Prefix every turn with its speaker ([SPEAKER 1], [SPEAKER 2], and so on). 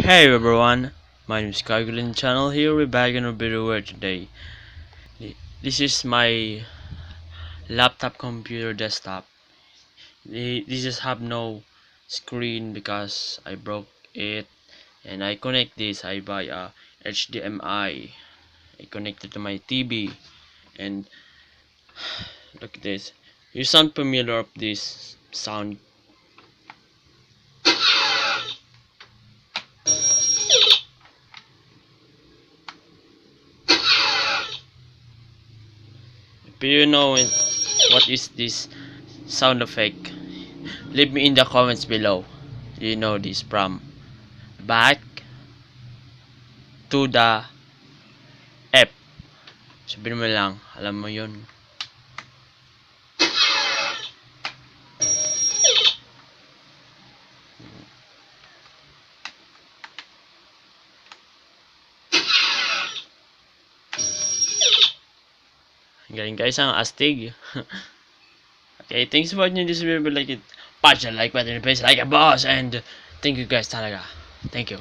[SPEAKER 1] Hey everyone, my name is Kagulin channel here. We're back in a video where today. This is my laptop computer desktop. This just have no screen because I broke it, and I connect this. I buy a HDMI. I connect it to my TV, and look at this. You sound familiar of this sound? If you know what is this sound effect, leave me in the comments below. You know this from back to the F. Sabihin mo lang, alam mo yun. Galing guys, ang astig. Okay, thanks for watching this video. Like it, punch the like button, please like a boss, and thank you guys talaga. Thank you.